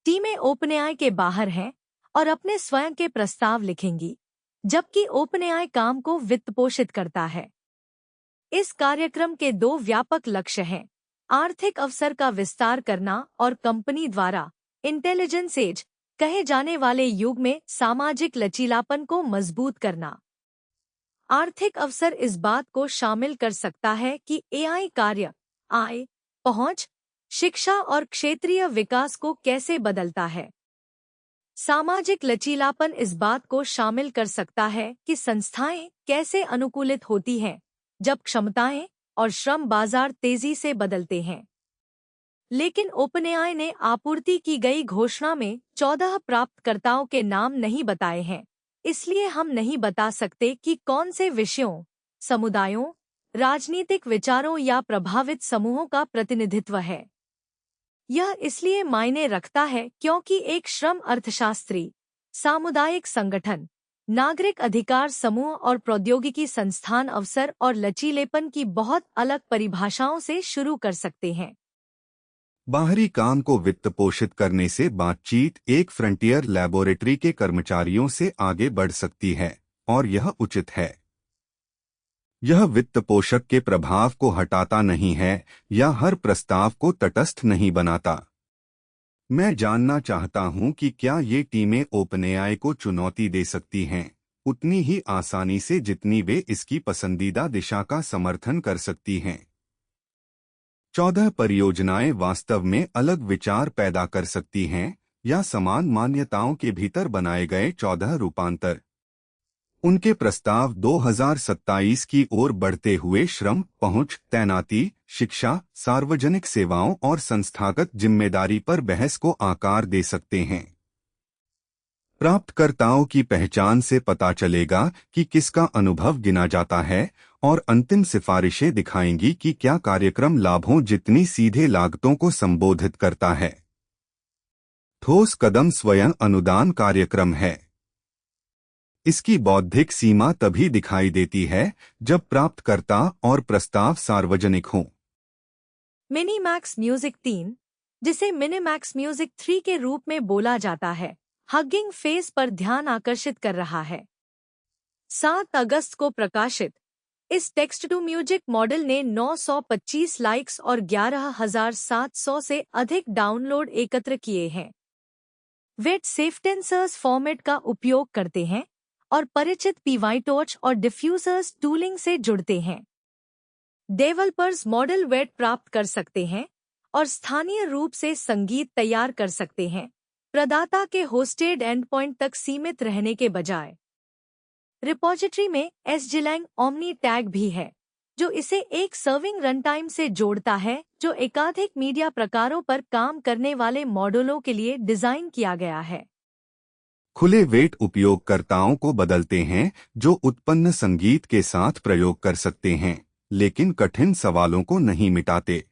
टीमें ओपनएआई के बाहर हैं और अपने स्वयं के प्रस्ताव लिखेंगी, जबकि ओपनएआई काम को वित्तपोषित करता है। इस कार्यक्रम के दो व्यापक लक्ष्य हैं: आर्थिक अवसर का विस्तार करना और कंपनी द्वारा इंटेलिजेंस एज कहे जाने वाले युग में सामाजिक लचीलापन को मजबूत करना। आर्थिक अवसर इस बात को शामिल कर सकता है कि एआई कार्य, आय, पहुंच, शिक्षा और क्षेत्रीय विकास को कैसे बदलता है। सामाजिक लचीलापन इस बात को शामिल कर सकता है कि संस्थाएं कैसे अनुकूलित होती हैं जब क्षमताएं और श्रम बाजार तेजी से बदलते हैं। लेकिन ओपनएआई ने आपूर्ति की गई घोषणा में 14 प्राप्तकर्ताओं के नाम नहीं बताए हैं, इसलिए हम नहीं बता सकते कि कौन से विषयों, समुदायों, राजनीतिक विचारों या प्रभावित समूहों का प्रतिनिधित्व है। यह इसलिए मायने रखता है क्योंकि एक श्रम अर्थशास्त्री, सामुदायिक संगठन, नागरिक अधिकार समूह और प्रौद्योगिकी संस्थान अवसर और लचीलेपन की बहुत अलग परिभाषाओं से शुरू कर सकते हैं। बाहरी काम को वित्त पोषित करने से बातचीत एक फ्रंटियर लैबोरेटरी के कर्मचारियों से आगे बढ़ सकती है, और यह उचित है। यह वित्त पोषक के प्रभाव को हटाता नहीं है या हर प्रस्ताव को तटस्थ नहीं बनाता। मैं जानना चाहता हूं कि क्या ये टीमें ओपनएआई को चुनौती दे सकती हैं, उतनी ही आसानी से जितनी वे इसकी पसंदीदा दिशा का समर्थन कर सकती हैं। 14 परियोजनाएं वास्तव में अलग विचार पैदा कर सकती हैं, या समान मान्यताओं के भीतर बनाए गए 14 रूपांतर। उनके प्रस्ताव 2027 की ओर बढ़ते हुए श्रम, पहुंच, तैनाती, शिक्षा, सार्वजनिक सेवाओं और संस्थागत जिम्मेदारी पर बहस को आकार दे सकते हैं। प्राप्तकर्ताओं की पहचान से पता चलेगा कि किसका अनुभव गिना जाता है, और अंतिम सिफारिशें दिखाएंगी कि क्या कार्यक्रम लाभों जितनी सीधे लागतों को संबोधित करता है। ठोस कदम स्वयं अनुदान कार्यक्रम है। इसकी बौद्धिक सीमा तभी दिखाई देती है जब प्राप्तकर्ता और प्रस्ताव सार्वजनिक हों। मिनीमैक्स म्यूजिक 3, जिसे मिनीमैक्स म्यूजिक 3 के रूप में बोला जाता है, हगिंग फेस पर ध्यान आकर्षित कर रहा है। 7 अगस्त को प्रकाशित इस टेक्स्ट टू म्यूजिक मॉडल ने 925 लाइक्स और 11,700 से अधिक डाउनलोड एकत्र किए हैं। वे सेफ्टेंसर्स फॉर्मेट का उपयोग करते हैं और परिचित PyTorch और डिफ्यूजर्स टूलिंग से जुड़ते हैं। डेवलपर्स मॉडल वेट प्राप्त कर सकते हैं और स्थानीय रूप से संगीत तैयार कर सकते हैं, प्रदाता के होस्टेड एंडपॉइंट तक सीमित रहने के बजाय। रिपॉजिटरी में SGLang Omni टैग भी है, जो इसे एक सर्विंग रनटाइम से जोड़ता है जो एकाधिक मीडिया प्रकारों पर काम करने वाले मॉडलों के लिए डिजाइन किया गया है। खुले वेट उपयोगकर्ताओं को बदलते हैं जो उत्पन्न संगीत के साथ प्रयोग कर सकते हैं, लेकिन कठिन सवालों को नहीं मिटाते।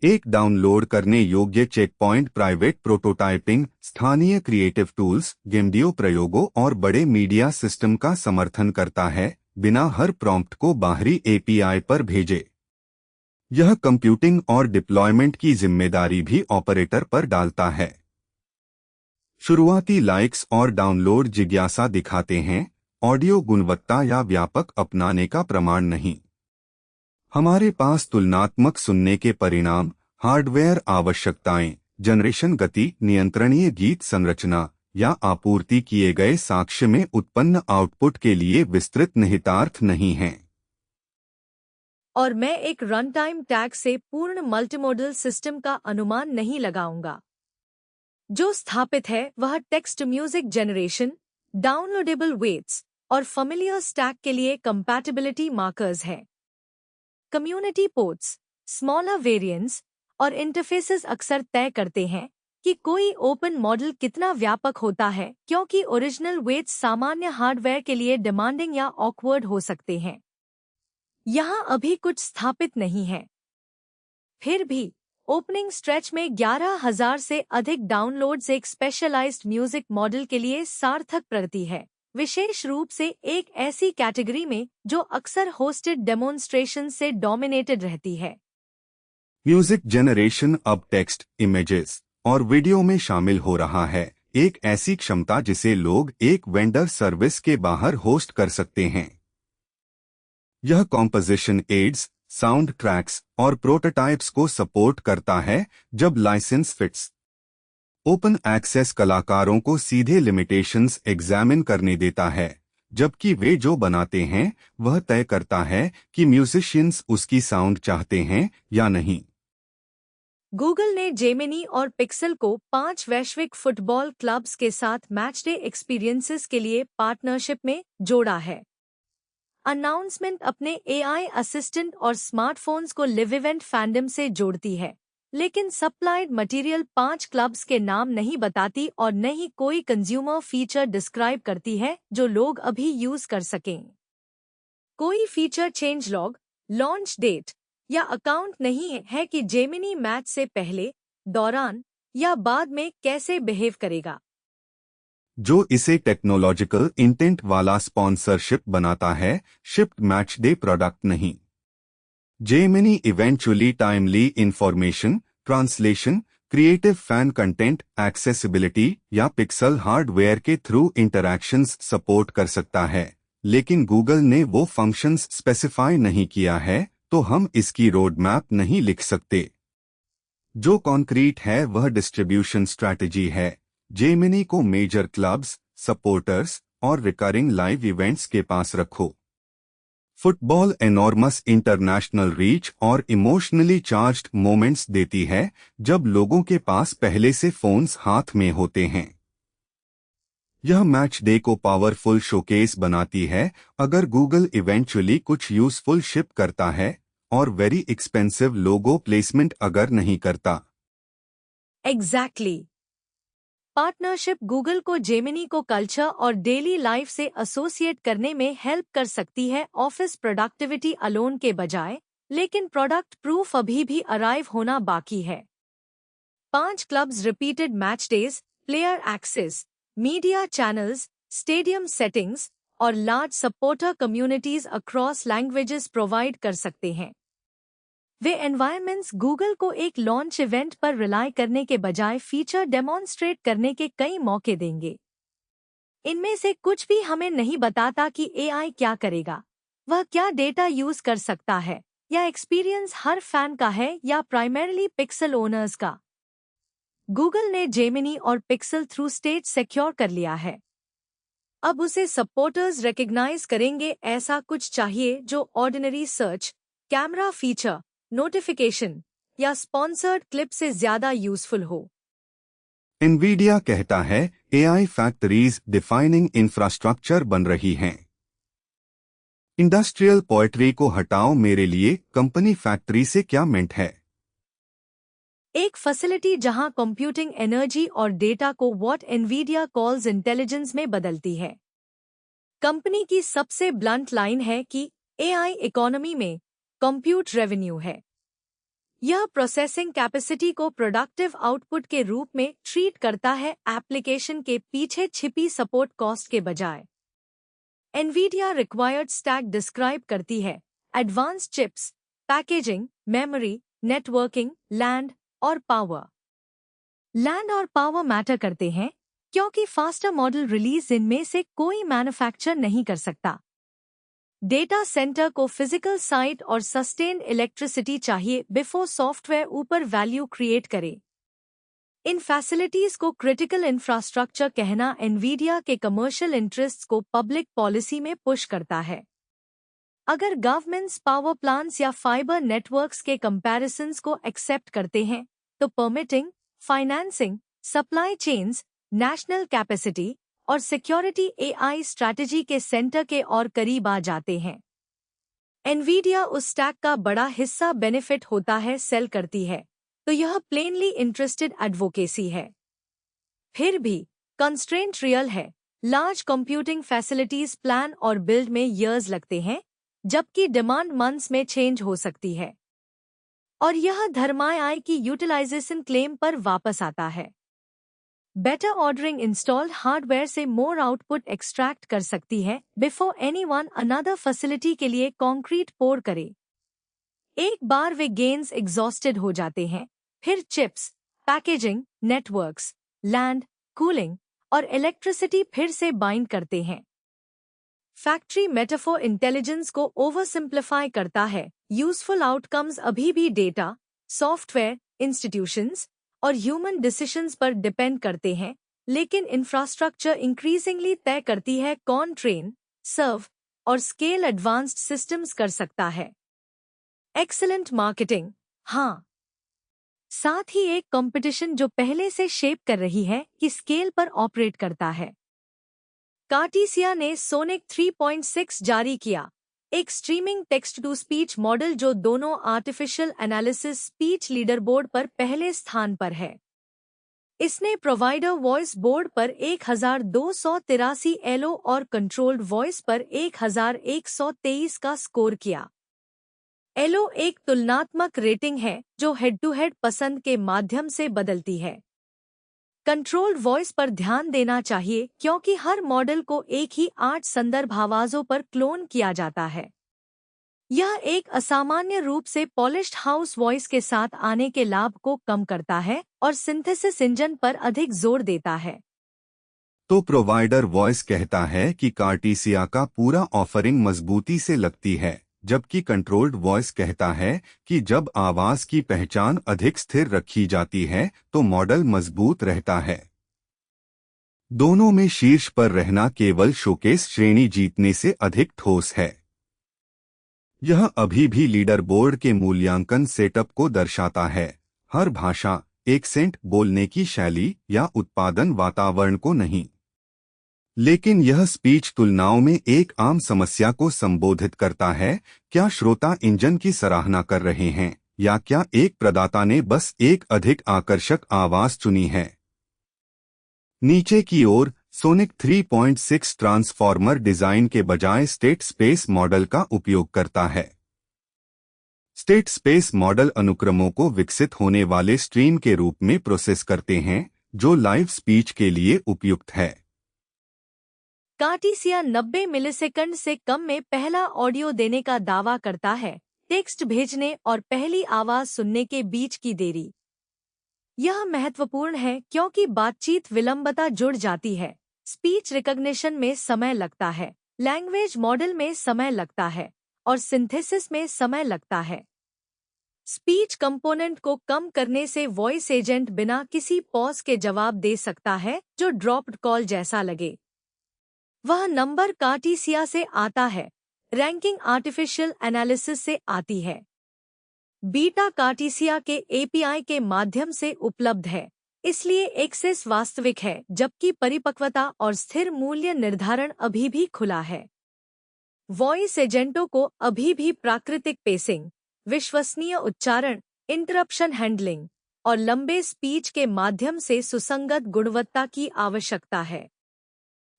एक डाउनलोड करने योग्य चेकपॉइंट प्राइवेट प्रोटोटाइपिंग स्थानीय क्रिएटिव टूल्स, गेमडियो प्रयोगों और बड़े मीडिया सिस्टम का समर्थन करता है, बिना हर प्रॉम्प्ट को बाहरी एपीआई पर भेजे। यह कंप्यूटिंग और डिप्लॉयमेंट की जिम्मेदारी भी ऑपरेटर पर डालता है। शुरुआती लाइक्स और डाउनलोड जिज्ञासा दिखाते हैं, ऑडियो गुणवत्ता या व्यापक अपनाने का प्रमाण नहीं। हमारे पास तुलनात्मक सुनने के परिणाम, हार्डवेयर आवश्यकताएं, जनरेशन गति, नियंत्रणीय गीत संरचना या आपूर्ति किए गए साक्ष्य में उत्पन्न आउटपुट के लिए विस्तृत निहितार्थ नहीं हैं। और मैं एक रन टाइम टैग से पूर्ण मल्टीमोडल सिस्टम का अनुमान नहीं लगाऊंगा। जो स्थापित है वह text music generation, downloadable weights और फैमिलियर स्टैक के लिए कंपैटिबिलिटी मार्कर्स है। कम्युनिटी पोर्ट्स, स्मॉलर वेरिएंट्स और इंटरफेसेस अक्सर तय करते हैं कि कोई ओपन मॉडल कितना व्यापक होता है, क्योंकि ओरिजिनल वेट्स सामान्य हार्डवेयर के लिए डिमांडिंग या ऑकवर्ड हो सकते हैं। यहाँ अभी कुछ स्थापित नहीं है। फिर भी ओपनिंग स्ट्रेच में 11,000 से अधिक डाउनलोड्स एक स्पेशलाइज्ड म्यूजिक मॉडल के लिए सार्थक प्रगति है, विशेष रूप से एक ऐसी कैटेगरी में जो अक्सर होस्टेड डेमोन्स्ट्रेशन से डोमिनेटेड रहती है। म्यूजिक जनरेशन अब टेक्स्ट, इमेजेस और वीडियो में शामिल हो रहा है, एक ऐसी क्षमता जिसे लोग एक वेंडर सर्विस के बाहर होस्ट कर सकते हैं। यह कॉम्पोजिशन एड्स, साउंड ट्रैक्स और प्रोटोटाइप्स को सपोर्ट करता है जब लाइसेंस फिट्स। ओपन एक्सेस कलाकारों को सीधे लिमिटेशंस एग्जामिन करने देता है, जबकि वे जो बनाते हैं वह तय करता है कि म्यूजिशियंस उसकी साउंड चाहते हैं या नहीं। गूगल ने जेमिनी और पिक्सेल को 5 वैश्विक फुटबॉल क्लब्स के साथ मैच डे एक्सपीरियंसेस के लिए पार्टनरशिप में जोड़ा है। अनाउंसमेंट अपने एआई असिस्टेंट और स्मार्टफोन्स को लिव इवेंट फैंडम से जोड़ती है, लेकिन सप्लाइड मटेरियल 5 क्लब्स के नाम नहीं बताती और न ही कोई कंज्यूमर फीचर डिस्क्राइब करती है जो लोग अभी यूज कर सकें। कोई feature change log, launch date या अकाउंट नहीं है कि जेमिनी मैच से पहले, दौरान या बाद में कैसे बिहेव करेगा, जो इसे टेक्नोलॉजिकल इंटेंट वाला स्पॉन्सरशिप बनाता है, शिप्ड मैच डे प्रोडक्ट नहीं। Gemini eventually timely information, translation, creative fan content, accessibility या पिक्सल हार्डवेयर के थ्रू इंटरैक्शंस सपोर्ट कर सकता है, लेकिन गूगल ने वो फंक्शंस स्पेसिफाई नहीं किया है, तो हम इसकी रोड मैप नहीं लिख सकते। जो कॉन्क्रीट है वह डिस्ट्रीब्यूशन स्ट्रैटेजी है। जेमिनी को मेजर क्लब्स, सपोर्टर्स और रिकरिंग लाइव इवेंट्स के पास रखो। फुटबॉल एनॉर्मस इंटरनेशनल रीच और इमोशनली चार्ज्ड मोमेंट्स देती है जब लोगों के पास पहले से फोन्स हाथ में होते हैं। यह मैच डे को पावरफुल शोकेस बनाती है अगर गूगल इवेंचुअली कुछ यूजफुल शिप करता है, और वेरी एक्सपेंसिव लोगो प्लेसमेंट अगर नहीं करता। एग्जैक्टली। पार्टनरशिप गूगल को जेमिनी को कल्चर और डेली लाइफ से एसोसिएट करने में हेल्प कर सकती है, ऑफिस प्रोडक्टिविटी अलोन के बजाय, लेकिन प्रोडक्ट प्रूफ अभी भी अराइव होना बाकी है। 5 clubs repeated match days, player access, media channels, stadium settings और large supporter communities across languages provide कर सकते हैं। वे एनवायरमेंट्स गूगल को एक लॉन्च इवेंट पर रिलाय करने के बजाय फीचर डेमोन्स्ट्रेट करने के कई मौके देंगे। इनमें से कुछ भी हमें नहीं बताता कि एआई क्या करेगा, वह क्या डेटा यूज कर सकता है, या एक्सपीरियंस हर फैन का है या प्राइमरीली पिक्सल ओनर्स का। गूगल ने जेमिनी और पिक्सल थ्रू स्टेट सिक्योर कर लिया है। अब उसे सपोर्टर्स रिकॉग्नाइज करेंगे। ऐसा कुछ चाहिए जो ordinary search, camera feature, notification या स्पॉन्सर्ड क्लिप से ज्यादा यूजफुल हो। एनवीडिया कहता है एआई फैक्ट्रीज डिफाइनिंग इंफ्रास्ट्रक्चर बन रही हैं। इंडस्ट्रियल पोएट्री को हटाओ, मेरे लिए कंपनी फैक्ट्री से क्या मेंट है। एक फैसिलिटी जहां कंप्यूटिंग एनर्जी और डेटा को व्हाट एनवीडिया कॉल्स इंटेलिजेंस में बदलती है। कंपनी की सबसे ब्लंट लाइन है कि एआई इकोनॉमी में कंप्यूट रेवेन्यू है। यह प्रोसेसिंग कैपेसिटी को प्रोडक्टिव आउटपुट के रूप में ट्रीट करता है, एप्लीकेशन के पीछे छिपी सपोर्ट कॉस्ट के बजाय। एनवीडिया रिक्वायर्ड स्टैक डिस्क्राइब करती है advance chips, packaging, memory, networking, land और पावर। लैंड और पावर मैटर करते हैं क्योंकि फास्टर मॉडल रिलीज इनमें से कोई मैन्युफैक्चर नहीं कर सकता। डेटा सेंटर को फिजिकल साइट और सस्टेन इलेक्ट्रिसिटी चाहिए बिफोर सॉफ्टवेयर ऊपर वैल्यू क्रिएट करे। इन फैसिलिटीज को क्रिटिकल इंफ्रास्ट्रक्चर कहना एनवीडिया के कमर्शियल इंटरेस्ट्स को पब्लिक पॉलिसी में पुश करता है। अगर गवर्नमेंट्स पावर प्लांट्स या फाइबर नेटवर्क्स के कंपैरिजंस को एक्सेप्ट करते हैं तो permitting, financing, supply chains, national capacity और सिक्योरिटी एआई स्ट्रैटेजी के सेंटर के और करीब आ जाते हैं। एनवीडिया उस स्टैक का बड़ा हिस्सा बेनिफिट होता है सेल करती है, तो यह प्लेनली इंटरेस्टेड एडवोकेसी है। फिर भी कंस्ट्रेंट रियल है। लार्ज कंप्यूटिंग फैसिलिटीज प्लान और बिल्ड में ईयर्स लगते हैं, जबकि डिमांड मंथ्स में चेंज हो सकती है। और यह धर्माई की यूटिलाइजेशन क्लेम पर वापस आता है। बेटर ऑर्डरिंग इंस्टॉल्ड हार्डवेयर से मोर आउटपुट एक्सट्रैक्ट कर सकती है बिफोर एनीवन अनदर फैसिलिटी के लिए कंक्रीट पोर करे। एक बार वे गेन्स एग्जॉस्टेड हो जाते हैं, फिर chips, packaging, networks, land, cooling और इलेक्ट्रिसिटी फिर से बाइंड करते हैं। फैक्ट्री मेटाफोर इंटेलिजेंस को ओवर सिंप्लीफाई करता है। यूजफुल आउटकम्स अभी भी डेटा, सॉफ्टवेयर, इंस्टीट्यूशंस और ह्यूमन डिसीजंस पर डिपेंड करते हैं, लेकिन इंफ्रास्ट्रक्चर इंक्रीजिंगली तय करती है कौन ट्रेन, सर्व और स्केल एडवांस्ड सिस्टम्स कर सकता है। एक्सीलेंट मार्केटिंग, हाँ, साथ ही एक कंपटीशन जो पहले से शेप कर रही है कि स्केल पर ऑपरेट करता है। कार्टेसिया ने सोनिक 3.6 जारी किया, एक streaming text to speech model जो दोनों आर्टिफिशियल एनालिसिस स्पीच लीडरबोर्ड पर पहले स्थान पर है। इसने प्रोवाइडर वॉइस बोर्ड पर 1283 एलो और कंट्रोल्ड वॉइस पर 1123 का स्कोर किया। एलो एक तुलनात्मक रेटिंग है जो हेड टू हेड पसंद के माध्यम से बदलती है। कंट्रोल्ड वॉइस पर ध्यान देना चाहिए क्योंकि हर मॉडल को एक ही 8 संदर्भ आवाजों पर क्लोन किया जाता है। यह एक असामान्य रूप से पॉलिश्ड हाउस वॉइस के साथ आने के लाभ को कम करता है और सिंथेसिस इंजन पर अधिक जोर देता है। तो प्रोवाइडर वॉइस कहता है कि कार्टेसिया का पूरा ऑफरिंग मजबूती से लगती है, जबकि कंट्रोल्ड वॉइस कहता है कि जब आवाज की पहचान अधिक स्थिर रखी जाती है तो मॉडल मजबूत रहता है। दोनों में शीर्ष पर रहना केवल शोकेस श्रेणी जीतने से अधिक ठोस है। यह अभी भी लीडर बोर्ड के मूल्यांकन सेटअप को दर्शाता है, हर भाषा, एक्सेंट, बोलने की शैली या उत्पादन वातावरण को नहीं। लेकिन यह स्पीच तुलनाओं में एक आम समस्या को संबोधित करता है, क्या श्रोता इंजन की सराहना कर रहे हैं या क्या एक प्रदाता ने बस एक अधिक आकर्षक आवाज चुनी है। नीचे की ओर सोनिक 3.6 ट्रांसफॉर्मर डिजाइन के बजाय स्टेट स्पेस मॉडल का उपयोग करता है। स्टेट स्पेस मॉडल अनुक्रमों को विकसित होने वाले स्ट्रीम के रूप में प्रोसेस करते हैं जो लाइव स्पीच के लिए उपयुक्त है। कार्टेसिया 90 मिलीसेकंड से कम में पहला ऑडियो देने का दावा करता है, टेक्स्ट भेजने और पहली आवाज सुनने के बीच की देरी। यह महत्वपूर्ण है क्योंकि बातचीत विलंबता जुड़ जाती है। स्पीच रिकॉग्निशन में समय लगता है, लैंग्वेज मॉडल में समय लगता है और सिंथेसिस में समय लगता है। स्पीच कंपोनेंट को कम करने से वॉइस एजेंट बिना किसी पॉज के जवाब दे सकता है जो ड्रॉप्ड कॉल जैसा लगे। वह नंबर कार्टेसिया से आता है, रैंकिंग आर्टिफिशियल एनालिसिस से आती है। बीटा कार्टेसिया के एपीआई के माध्यम से उपलब्ध है, इसलिए एक्सेस वास्तविक है जबकि परिपक्वता और स्थिर मूल्य निर्धारण अभी भी खुला है। वॉइस एजेंटों को अभी भी प्राकृतिक पेसिंग, विश्वसनीय उच्चारण, इंटरप्शन हैंडलिंग और लंबे स्पीच के माध्यम से सुसंगत गुणवत्ता की आवश्यकता है।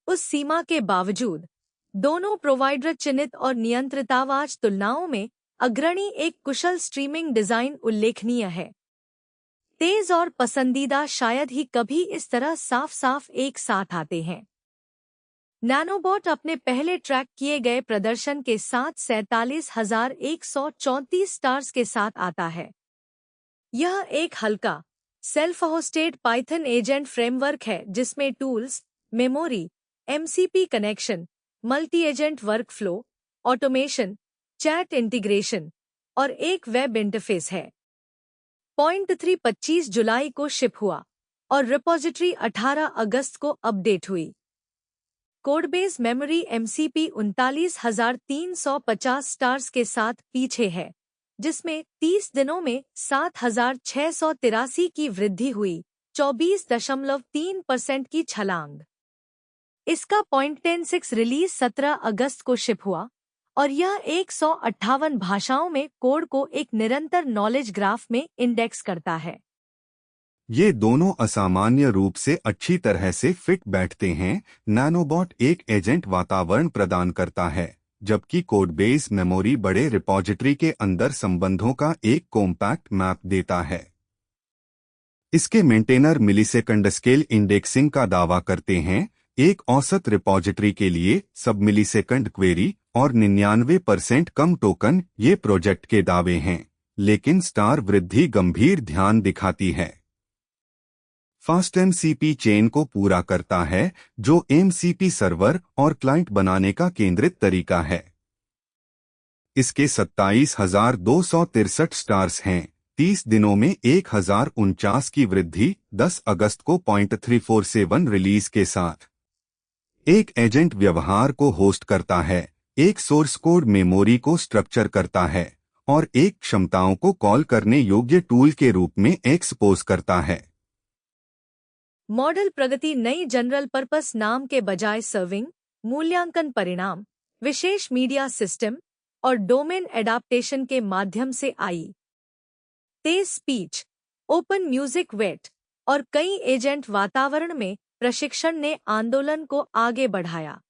उस सीमा के बावजूद दोनों प्रोवाइडर चिन्हित और नियंत्रित आवाज तुलनाओं में अग्रणी एक कुशल स्ट्रीमिंग डिजाइन उल्लेखनीय है। तेज और पसंदीदा शायद ही कभी इस तरह साफ साफ एक साथ आते हैं। नैनोबॉट अपने पहले ट्रैक किए गए प्रदर्शन के साथ 47,134 स्टार्स के साथ आता है। यह एक हल्का self hosted Python agent framework है जिसमें tools, memory, MCP connection, multi agent workflow, automation, chat integration और एक वेब इंटरफेस है। पॉइंट 3 25 जुलाई को शिप हुआ और रिपोजिटरी 18 अगस्त को अपडेट हुई। कोडबेस मेमोरी एमसीपी 39,350 स्टार्स के साथ पीछे है, जिसमें 30 दिनों में 7,683 की वृद्धि हुई, 24.3% की छलांग। इसका पॉइंट 10.6 रिलीज 17 अगस्त को शिप हुआ और यह 158 भाषाओं में कोड को एक निरंतर नॉलेज ग्राफ में इंडेक्स करता है। ये दोनों असामान्य रूप से अच्छी तरह से फिट बैठते हैं। नैनोबॉट एक एजेंट वातावरण प्रदान करता है, जबकि कोडबेस मेमोरी बड़े रिपॉजिटरी के अंदर संबंधों का एक कॉम्पैक्ट मैप देता है। इसके मेंटेनर मिलीसेकंड स्केल इंडेक्सिंग का दावा करते हैं। एक औसत रिपॉजिटरी के लिए सब मिलीसेकंड क्वेरी और 99% कम टोकन ये प्रोजेक्ट के दावे हैं, लेकिन स्टार वृद्धि गंभीर ध्यान दिखाती है। फास्ट एमसीपी चेन को पूरा करता है, जो एमसीपी सर्वर और क्लाइंट बनाने का केंद्रित तरीका है। इसके 27,263 स्टार्स हैं। 30 दिनों में 1,049 की वृद्धि 10 अगस्त को 0.347 रिलीज के साथ। एक एजेंट व्यवहार को होस्ट करता है, एक सोर्स कोड मेमोरी को स्ट्रक्चर करता है और एक क्षमताओं को कॉल करने योग्य टूल के रूप में एक्सपोज करता है। मॉडल प्रगति नई जनरल पर्पस नाम के बजाय सर्विंग, मूल्यांकन परिणाम, विशेष मीडिया सिस्टम और डोमेन एडाप्टेशन के माध्यम से आई। तेज स्पीच, ओपन म्यूजिक वेट और कई एजेंट वातावरण में प्रशिक्षण ने आंदोलन को आगे बढ़ाया।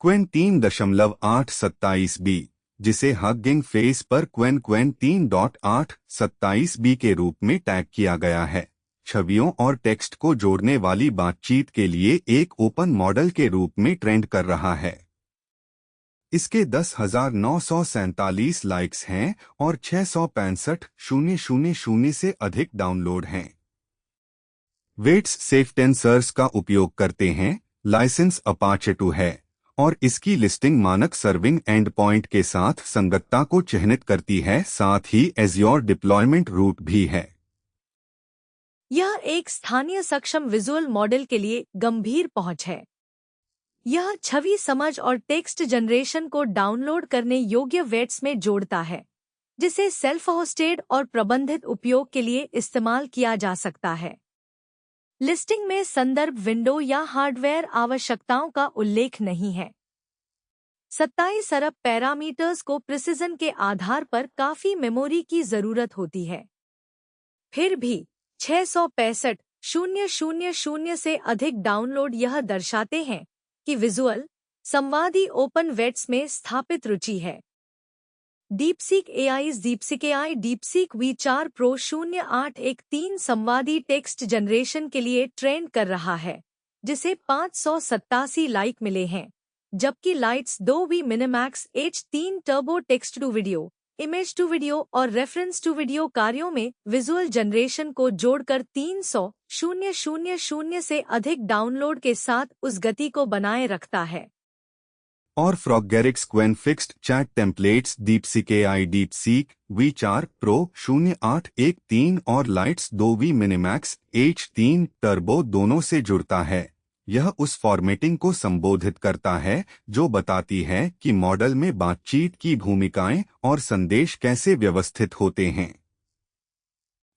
क्वेन 3.827b, जिसे हगिंग फेस पर क्वेन 3.827b के रूप में टैग किया गया है, छवियों और टेक्स्ट को जोड़ने वाली बातचीत के लिए एक ओपन मॉडल के रूप में ट्रेंड कर रहा है। इसके 10,947 लाइक्स हैं और 665,000 से अधिक डाउनलोड हैं। वेट्स सेफ टेंसर्स का उपयोग करते हैं, लाइसेंस अपाचे 2 है और इसकी लिस्टिंग मानक सर्विंग एंड पॉइंट के साथ संगतता को चिह्नित करती है, साथ ही एज्योर डिप्लॉयमेंट रूट भी है। यह एक स्थानीय सक्षम विजुअल मॉडल के लिए गंभीर पहुंच है। यह छवि समझ और टेक्स्ट जनरेशन को डाउनलोड करने योग्य वेट्स में जोड़ता है, जिसे सेल्फ होस्टेड और प्रबंधित उपयोग के लिए इस्तेमाल किया जा सकता है। लिस्टिंग में संदर्भ विंडो या हार्डवेयर आवश्यकताओं का उल्लेख नहीं है। 27 अरब पैरामीटर्स को प्रिसिजन के आधार पर काफी मेमोरी की जरूरत होती है। फिर भी 665,000 से अधिक डाउनलोड यह दर्शाते हैं कि विजुअल संवादी ओपन वेट्स में स्थापित रुचि है। DeepSeek AI DeepSeek V4 Pro 0813 संवादी टेक्स्ट जनरेशन के लिए ट्रेन कर रहा है, जिसे 587 लाइक मिले हैं, जबकि lights 2V MiniMax H3 turbo text to video, image to video और रेफरेंस टू वीडियो कार्यों में विजुअल जनरेशन को जोड़कर 300,000 से अधिक डाउनलोड के साथ उस गति को बनाए रखता है। और फ्रॉगेरिक्स Qwen fixed chat templates DeepSeek AI DeepSeek V4 Pro 0813 और lights 2V MiniMax H3 turbo दोनों से जुड़ता है। यह उस फॉर्मेटिंग को संबोधित करता है जो बताती है कि मॉडल में बातचीत की भूमिकाएं और संदेश कैसे व्यवस्थित होते हैं।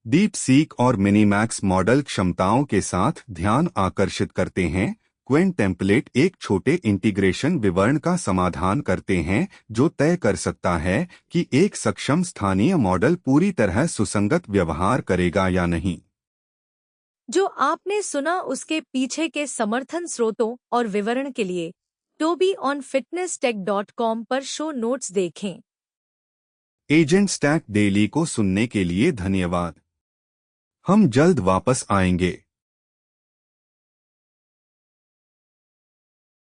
डीपसीक और मिनिमैक्स मॉडल क्षमताओं के साथ ध्यान आकर्षित करते हैं, क्वेन टेम्पलेट एक छोटे इंटीग्रेशन विवरण का समाधान करते हैं जो तय कर सकता है कि एक सक्षम स्थानीय मॉडल पूरी तरह सुसंगत व्यवहार करेगा या नहीं। जो आपने सुना उसके पीछे के समर्थन स्रोतों और विवरण के लिए tobyonfitnesstech.com पर शो नोट्स देखें। एजेंट स्टैक डेली को सुनने के लिए धन्यवाद। हम जल्द वापस आएंगे।